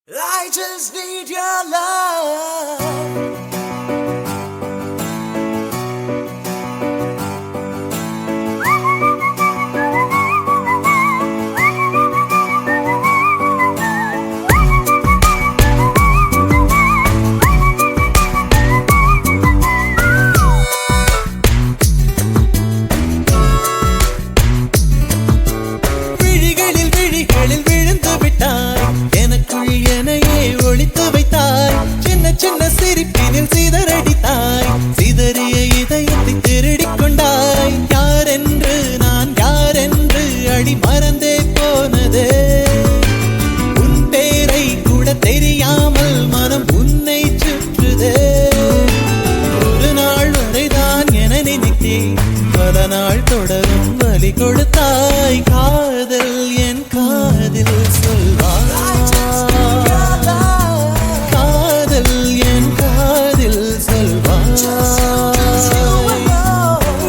I just need your love. சின்ன சிரிப்பினில் சிதறடித்தாய் சிதறிய இதயத்தை திருடிக் கொண்டாய் யாரென்று நான் யாரென்று அடி மறந்தே போனதே உன் பேரை கூட தெரியாமல் மனம் உன்னை சுற்றுதே ஒரு நாள் வரைதான் என நினைத்தேன் பல நாள் தொடரும் வலி கொடுத்தாய் காதல் என் காதில் சொல்வாய்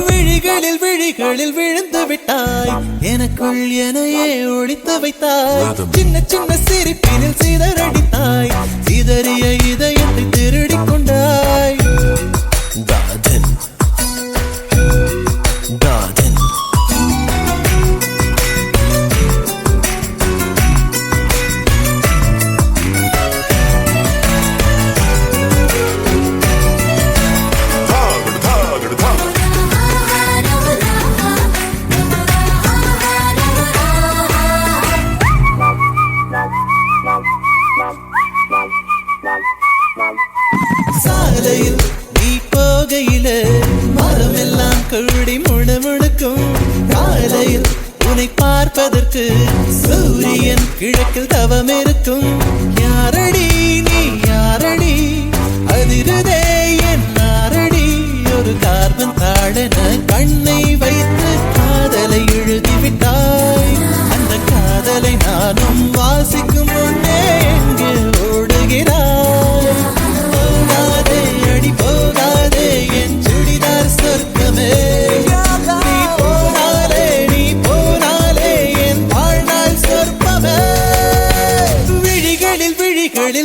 விழிகளில் விழுந்து விட்டாய் எனக்குள் எனையே ஒழித்து வைத்தாய் சின்ன சின்ன சிரிப்பினில் சிதறடித்தாய் சிதறிய இதயத்தை திருடிக் கொண்டாய் Garden. சாலையில் நீ போகையில மரமெல்லாம் கூடி முணுமுணுக்கும் காலையில் உன்னை பார்ப்பதற்கு சூரியன் கிழக்கில் தவம் இருக்கும் யாரடி நீ யாரடி அதிருதே என் நாரடி ஒரு கார்பன் தாழன கண்ணை வைத்து காதலை எழுதிவிட்டாய் அந்த காதலை நானும் வாசிக்கும் முன்னே எங்கே ஓடுகிறாய்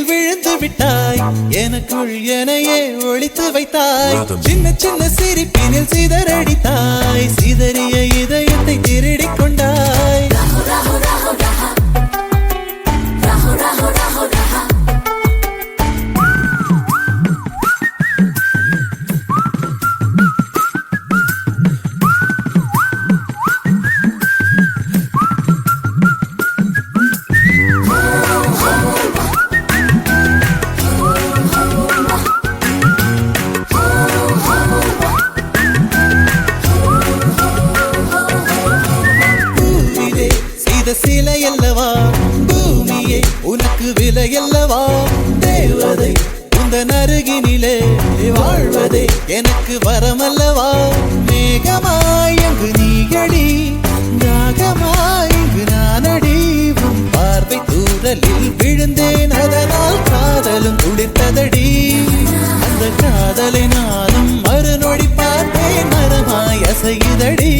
விழுந்து விட்டாய் எனக்குள் எனையே ஒழித்து வைத்தாய் சின்ன சின்ன சிரிப்பினில் சிதறடித்தாய் சிதறிய இதயத்தை திருடிக் கொண்டாய் சிலை அல்லவா பூமியே உனக்கு விலை அல்லவா தேவதை உந்தன் அருகினிலே வாழ்வதே எனக்கு வரமல்லவா மேகமாய் அங்கு நீகடி நாகமாய் இங்கு நானடி உன் பார்வை தூரலில் விழுந்தேன் அதனால் காதலும் குளிர்த்ததடி அந்த காதலை நானும் மறுநொடி பார்த்தேன் மரமாய் அசையுதடி